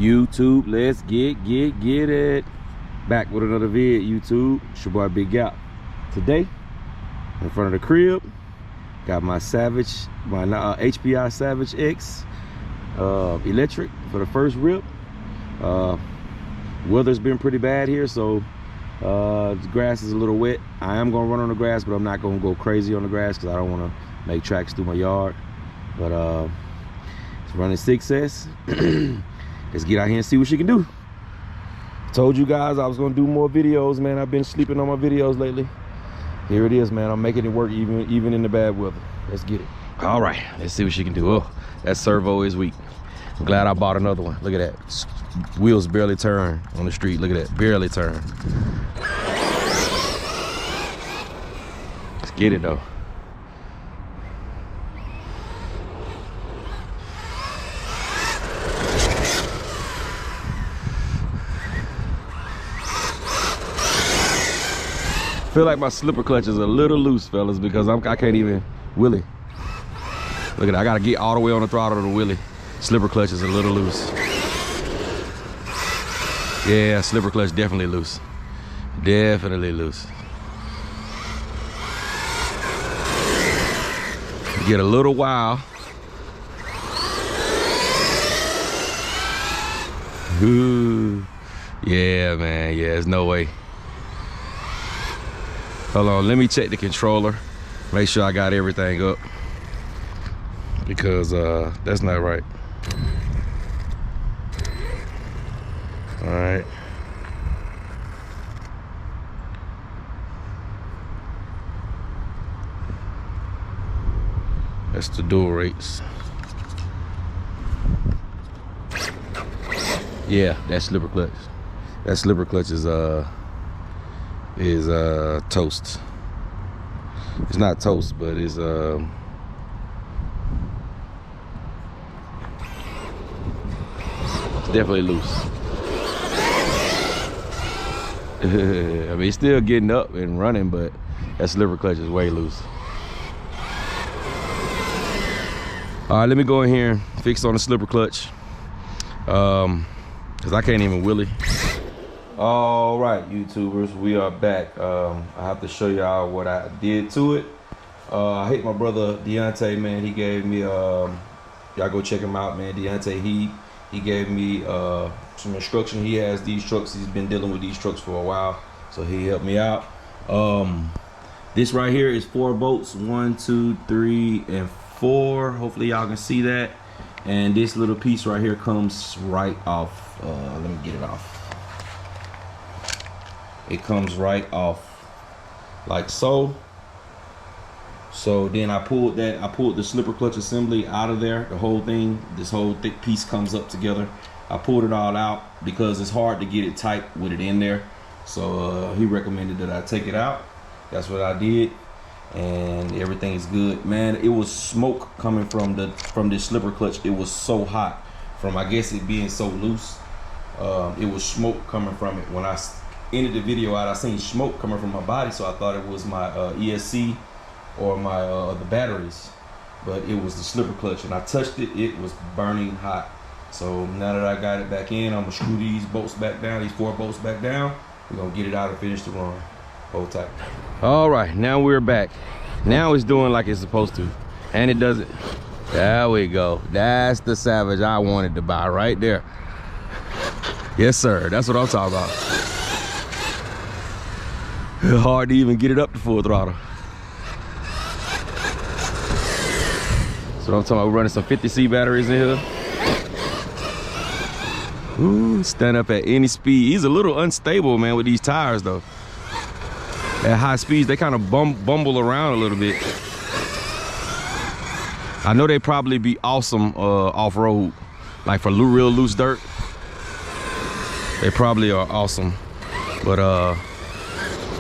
YouTube, let's get it. Back with another vid, YouTube. It's your boy Big Gap. Today, in front of the crib, got my Savage, my HPI Savage X electric for the first rip. Weather's been pretty bad here, so the grass is a little wet. I am gonna run on the grass, but I'm not gonna go crazy on the grass because I don't want to make tracks through my yard. But it's running 6S. Let's get out here and see what she can do. Told you guys I was gonna do more videos, man. I've been sleeping on my videos lately. Here it is, man. I'm making it work even in the bad weather. Let's get it. All right, let's see what she can do. Oh, that servo is weak. I'm glad I bought another one. Look at that. Wheels barely turn on the street. Look at that, barely turn. Let's get it though. Feel like my slipper clutch is a little loose, fellas, because I can't even wheelie. Look at that, I gotta get all the way on the throttle to wheelie. Slipper clutch is a little loose. Yeah, slipper clutch definitely loose. Definitely loose. Get a little while. Ooh. Yeah, man, yeah, there's no way. Hold on, let me check the controller. Make sure I got everything up. Because that's not right. All right. That's the dual rates. Yeah, that slipper clutch. That slipper clutch is toast. It's not toast, but it's definitely loose. I mean, it's still getting up and running, but that slipper clutch is way loose. All right, let me go in here and fix on the slipper clutch, because I can't even wheelie. All right, YouTubers, we are back. I have to show y'all what I did to it. I hit my brother Deontay, man. He gave me y'all go check him out, man. Deontay, he gave me some instruction. He has these trucks. He's been dealing with these trucks for a while, so he helped me out. This right here is 4 bolts, 1, 2, 3, and 4. Hopefully y'all can see that. And this little piece right here comes right off. Let me get it off. It comes right off like so. So then I pulled the slipper clutch assembly out of there. The whole thing, this whole thick piece comes up together. I pulled it all out because it's hard to get it tight with it in there. So he recommended that I take it out. That's what I did, and everything is good, man. It was smoke coming from this slipper clutch. It was so hot from, I guess, it being so loose. It was smoke coming from it. When I ended the video out, I seen smoke coming from my body, so I thought it was my ESC or my the batteries, but it was the slipper clutch. And I touched it, it was burning hot. So now that I got it back in, I'm gonna screw these bolts back down, these 4 bolts back down. We're gonna get it out and finish the run. Hold tight. All right, now we're back. Now it's doing like it's supposed to, and it does it. There we go. That's the Savage I wanted to buy right there. Yes, sir. That's what I'm talking about. Hard to even get it up to full throttle. So I'm talking about, we're running some 50C batteries in here. Ooh, stand up at any speed. He's a little unstable, man, with these tires though. At high speeds, they kind of bumble around a little bit. I know they probably be awesome off-road, like for real loose dirt. They probably are awesome, but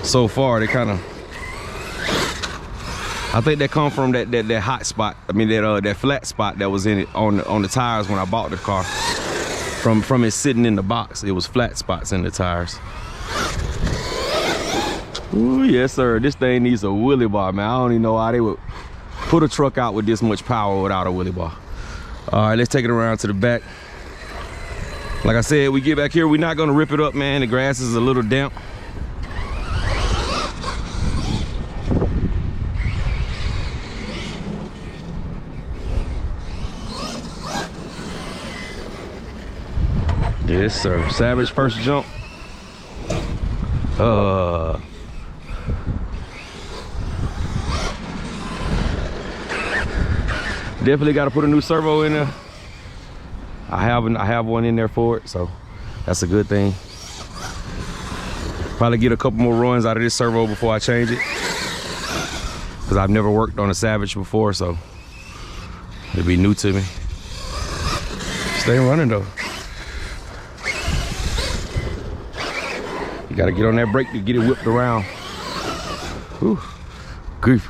so far they kind of, I think they come from that hot spot. I mean that flat spot that was in it on the tires when I bought the car. From it sitting in the box, it was flat spots in the tires. Ooh, yes sir, this thing needs a wheelie bar, man. I don't even know why they would put a truck out with this much power without a wheelie bar. All right, let's take it around to the back. Like I said, we get back here, we're not gonna rip it up, man. The grass is a little damp. Yes, sir. Savage first jump. Definitely got to put a new servo in there. I have one in there for it, so that's a good thing. Probably get a couple more runs out of this servo before I change it, because I've never worked on a Savage before, so it'll be new to me. Stay running though. You gotta get on that brake to get it whipped around. Whew. Grief.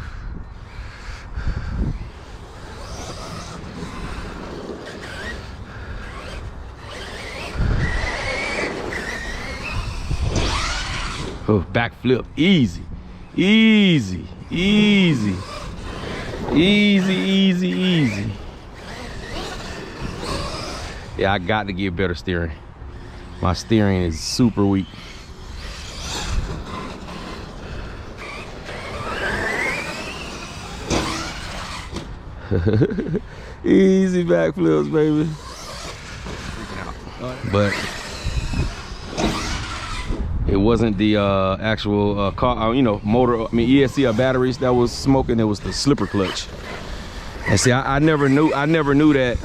Oh, backflip, easy, easy, easy, easy, easy, easy. Yeah, I got to get better steering. My steering is super weak. Easy backflips, baby. But it wasn't the actual car, you know, motor. I mean, ESC batteries that was smoking. It was the slipper clutch. And see, I never knew that.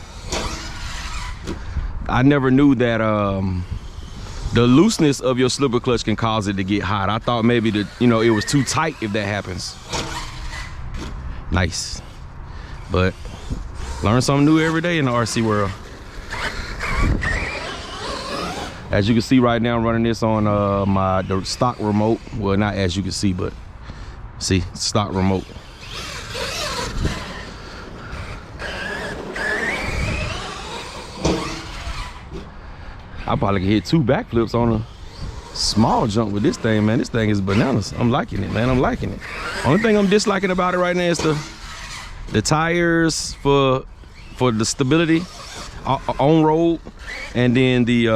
I never knew that the looseness of your slipper clutch can cause it to get hot. I thought maybe that, you know, it was too tight if that happens. Nice. But learn something new every day in the RC world. As you can see right now, I'm running this on the stock remote. Well, not as you can see, but see, stock remote. I probably can hit 2 backflips on a small jump with this thing, man. This thing is bananas. I'm liking it, man. I'm liking it. Only thing I'm disliking about it right now is the tires for the stability on road, and then the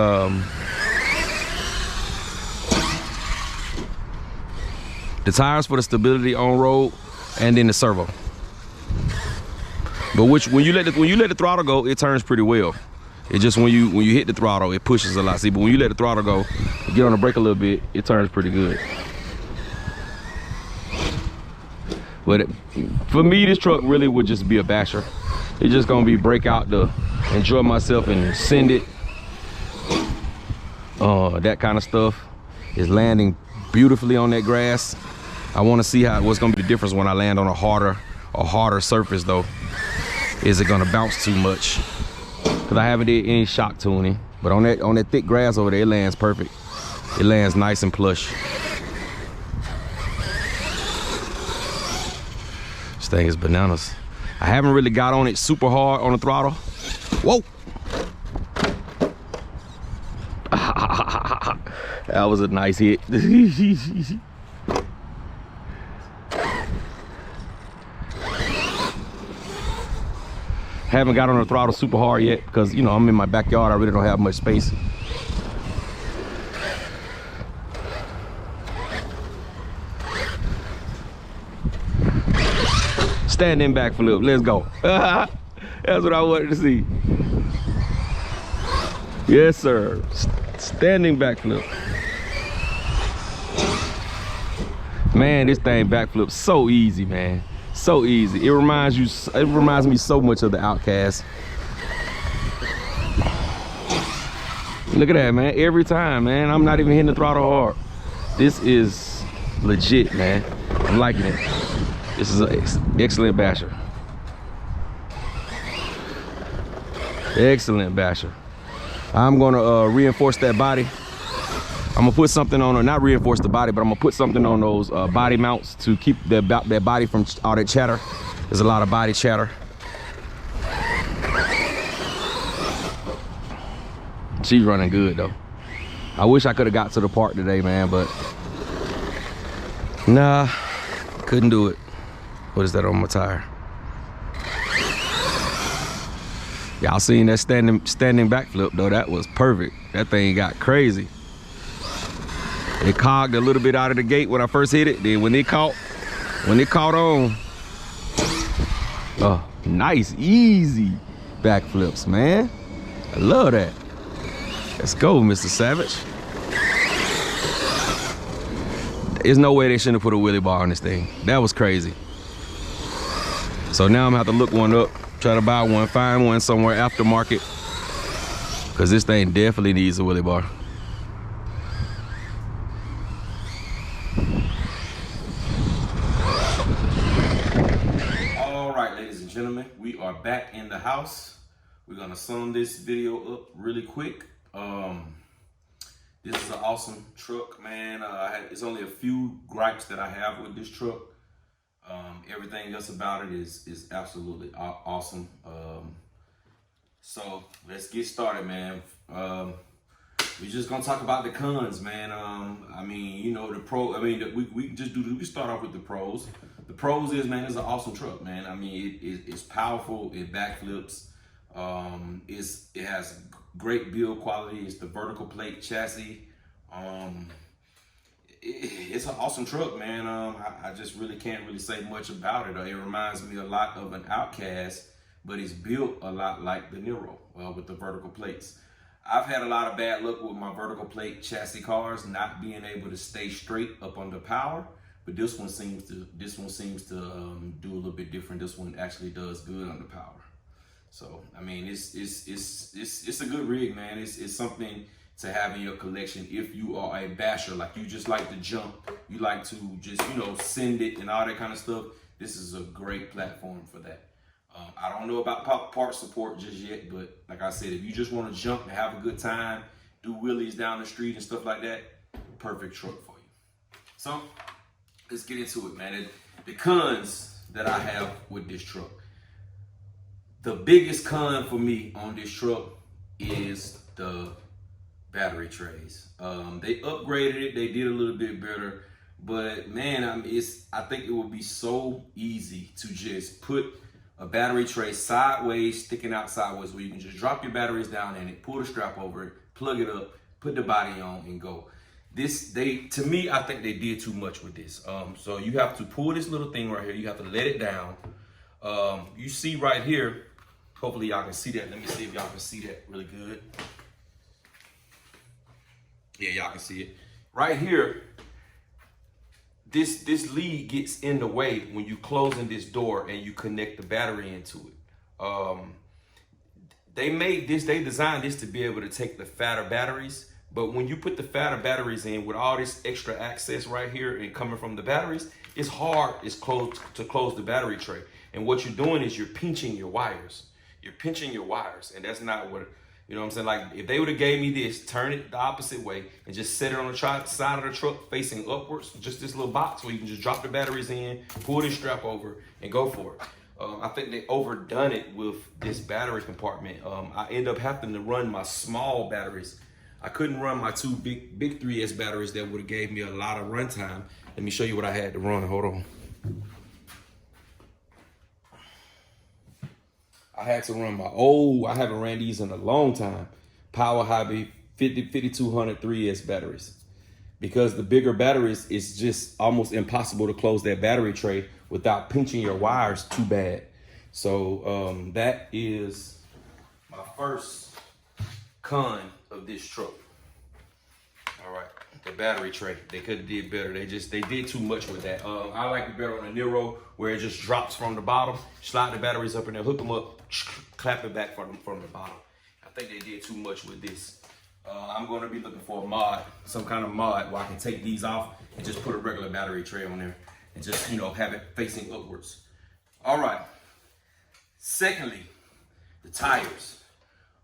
tires for the stability on road, and then the servo. But when you let the throttle go, it turns pretty well. It just when you hit the throttle, it pushes a lot. See, but when you let the throttle go, you get on the brake a little bit, it turns pretty good. But for me, this truck really would just be a basher. It's just gonna be break out to enjoy myself and send it. That kind of stuff is landing beautifully on that grass. I want to see what's gonna be the difference when I land on a harder surface though. Is it gonna bounce too much? Because I haven't did any shock tuning, but on that thick grass over there, it lands perfect. It lands nice and plush. This thing is bananas. I haven't really got on it super hard on the throttle. Whoa! That was a nice hit. Haven't got on the throttle super hard yet because, you know, I'm in my backyard. I really don't have much space. Standing backflip, let's go. That's what I wanted to see. Yes, sir. Standing backflip. Man, this thing backflips so easy, man. So easy. It reminds me so much of the Outcast. Look at that, man. Every time, man. I'm not even hitting the throttle hard. This is legit, man. I'm liking it. This is an excellent basher. Excellent basher. I'm gonna reinforce that body. I'm gonna put something on, or not reinforce the body, but I'm gonna put something on those body mounts to keep that body from all that chatter. There's a lot of body chatter. She's running good though. I wish I could have got to the park today, man, but nah, couldn't do it. What is that on my tire? Y'all seen that standing backflip though? That was perfect. That thing got crazy. It cogged a little bit out of the gate when I first hit it. Then when it caught on, oh, nice, easy backflips, man. I love that. Let's go, Mr. Savage. There's no way they shouldn't have put a wheelie bar on this thing. That was crazy. So now I'm gonna have to look one up, try to buy one, find one somewhere aftermarket, because this thing definitely needs a wheelie bar. All right, ladies and gentlemen, we are back in the house. We're gonna sum this video up really quick. This is an awesome truck, man. It's only a few gripes that I have with this truck. Everything else about it is absolutely awesome. So let's get started, man. We're just gonna talk about the cons, man. I mean, you know, we start off with the pros. The pros is, man, it's an awesome truck, man. I mean, it's powerful. It backflips. It has great build quality. It's the vertical plate chassis. It's an awesome truck, man. I just really can't really say much about it. It reminds me a lot of an Outcast, but it's built a lot like the Nero with the vertical plates. I've had a lot of bad luck with my vertical plate chassis cars not being able to stay straight up under power, but this one seems to do a little bit different. This one actually does good under power. So I mean, it's a good rig, man. It's something to have in your collection if you are a basher, like you just like to jump, you like to just, you know, send it and all that kind of stuff. This is a great platform for that. I don't know about part support just yet, but like I said, if you just want to jump and have a good time, do wheelies down the street and stuff like that, perfect truck for you. So let's get into it, man. The cons that I have with this truck. The biggest con for me on this truck is the battery trays. They upgraded it, they did a little bit better, but man, I think it would be so easy to just put a battery tray sideways, sticking out sideways, where you can just drop your batteries down in it, pull the strap over it, plug it up, put the body on, and go. To me, I think they did too much with this. So you have to pull this little thing right here. You have to let it down. You see right here. Hopefully y'all can see that. Let me see if y'all can see that really good. Yeah, y'all can see it. Right here, this lead gets in the way when you closing this door and you connect the battery into it. They designed this to be able to take the fatter batteries, but when you put the fatter batteries in with all this extra access right here and coming from the batteries, it's hard to close the battery tray. And what you're doing is you're pinching your wires. You're pinching your wires, and that's not what, you know what I'm saying? Like, if they would have gave me this, turn it the opposite way, and just set it on the side of the truck facing upwards, just this little box where you can just drop the batteries in, pull this strap over, and go for it. I think they overdone it with this battery compartment. I end up having to run my small batteries. I couldn't run my two big 3S batteries that would have gave me a lot of runtime. Let me show you what I had to run. Hold on. I had to run I haven't ran these in a long time, Power Hobby 5200 3S batteries. Because the bigger batteries, it's just almost impossible to close that battery tray without pinching your wires too bad. So that is my first con of this truck. All right, the battery tray. They could have did better. They did too much with that. I like it better on the Nero, where it just drops from the bottom, slide the batteries up in there, hook them up, clap it back from the bottom. I think they did too much with this. I'm going to be looking for a mod, some kind of mod where I can take these off and just put a regular battery tray on there and just, you know, have it facing upwards. All right. Secondly, the tires.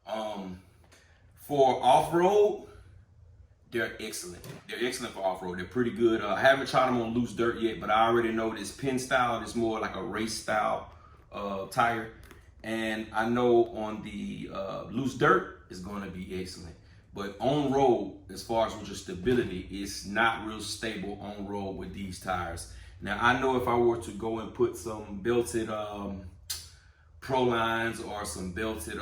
For off-road, they're excellent. They're excellent for off-road. They're pretty good. I haven't tried them on loose dirt yet, but I already know this pin style is more like a race style tire. And I know on the loose dirt, it's going to be excellent. But on road, as far as with your stability, it's not real stable on road with these tires. Now, I know if I were to go and put some belted Pro lines or some belted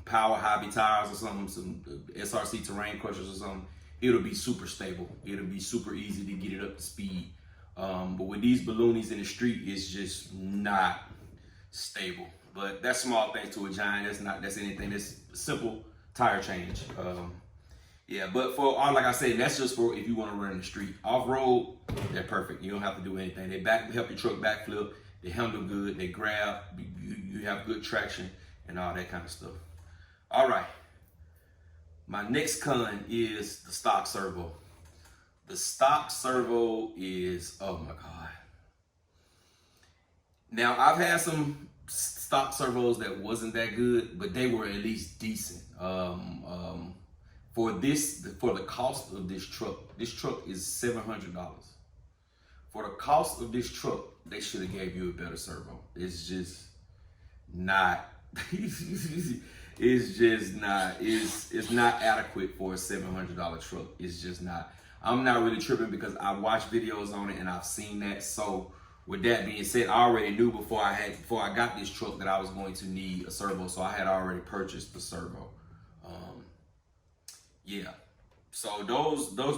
power hobby tires or something, some SRC terrain crushers or something, it'll be super stable. It'll be super easy to get it up to speed. But with these balloonies in the street, it's just not stable. But that's small things to a giant. That's anything. That's simple tire change. Yeah, but like I said, that's just for if you want to run in the street. Off-road, they're perfect. You don't have to do anything. They help your truck backflip. They handle good. They grab. You have good traction and all that kind of stuff. All right. My next con is the stock servo. The stock servo is, oh my God. Now, I've had some stock servos that wasn't that good, but they were at least decent. For the cost of this truck is $700. For the cost of this truck, they should have gave you a better servo. It's just not. It's not adequate for a $700 truck. It's just not. I'm not really tripping because I watched videos on it and I've seen that. So with that being said, I already knew before I got this truck that I was going to need a servo. So I had already purchased the servo. Yeah. So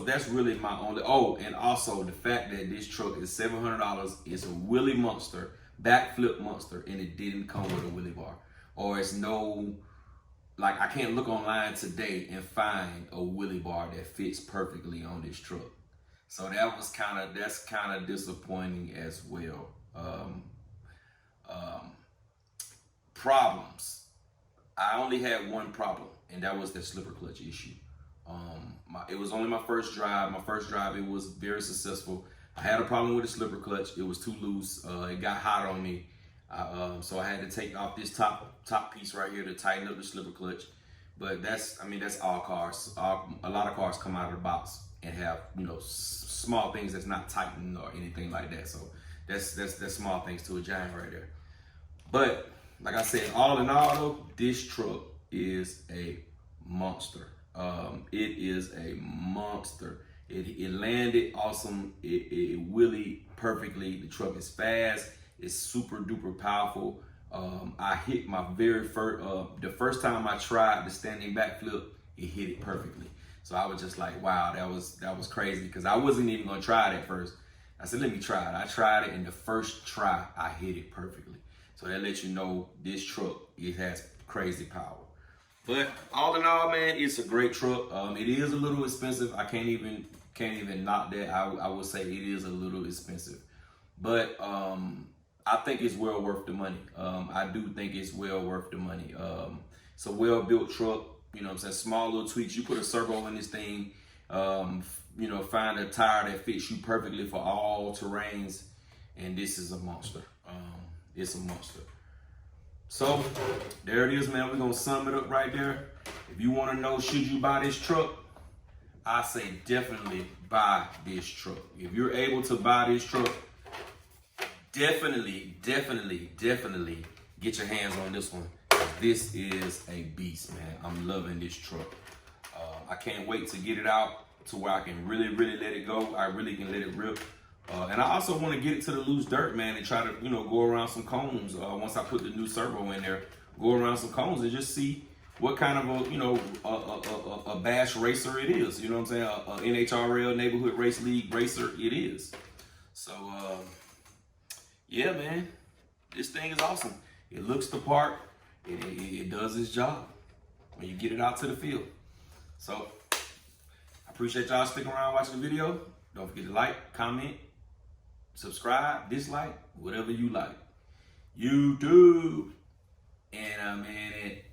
that's really my only. Oh, and also the fact that this truck is $700 is a wheelie monster, backflip monster, and it didn't come with a wheelie bar. Or it's no, like I can't look online today and find a wheelie bar that fits perfectly on this truck. So that's kind of disappointing as well. Problems. I only had one problem, and that was the slipper clutch issue. It was only my first drive. My first drive, it was very successful. I had a problem with the slipper clutch. It was too loose. It got hot on me. So I had to take off this top piece right here to tighten up the slipper clutch. But that's all cars. A lot of cars come out of the box and have, small things that's not tightened or anything like that. So that's small things to a giant right there. But like I said, all in all though, this truck is a monster. It is a monster. It landed awesome. It wheelied perfectly. The truck is fast. It's super duper powerful. I hit my very first, the first time I tried the standing backflip, it hit it perfectly. So I was just like, wow, that was crazy because I wasn't even gonna try it at first. I said, let me try it. I tried it, and the first try, I hit it perfectly. So that lets you know this truck, it has crazy power. But all in all, man, it's a great truck. It is a little expensive. I can't even knock that. I would say it is a little expensive, but I think it's well worth the money. I do think it's well worth the money. It's a well-built truck. You know what I'm saying? Small little tweaks. You put a servo in this thing. Find a tire that fits you perfectly for all terrains, and this is a monster. It's a monster. So there it is, man. We're gonna sum it up right there. If you want to know, should you buy this truck? I say definitely buy this truck. If you're able to buy this truck, definitely get your hands on this one. This is a beast, man. I'm loving this truck. I can't wait to get it out to where I can really let it go. I really can let it rip. And I also want to get it to the loose dirt, man, and try to, go around some cones. Once I put the new servo in there, go around some cones and just see what kind of a bash racer it is. You know what I'm saying? A NHRL Neighborhood Race League racer it is. So, yeah, man, this thing is awesome. It looks the part. It does its job when you get it out to the field. So, I appreciate y'all sticking around watching the video. Don't forget to like, comment, subscribe, dislike, whatever you like. YouTube. And I'm in it.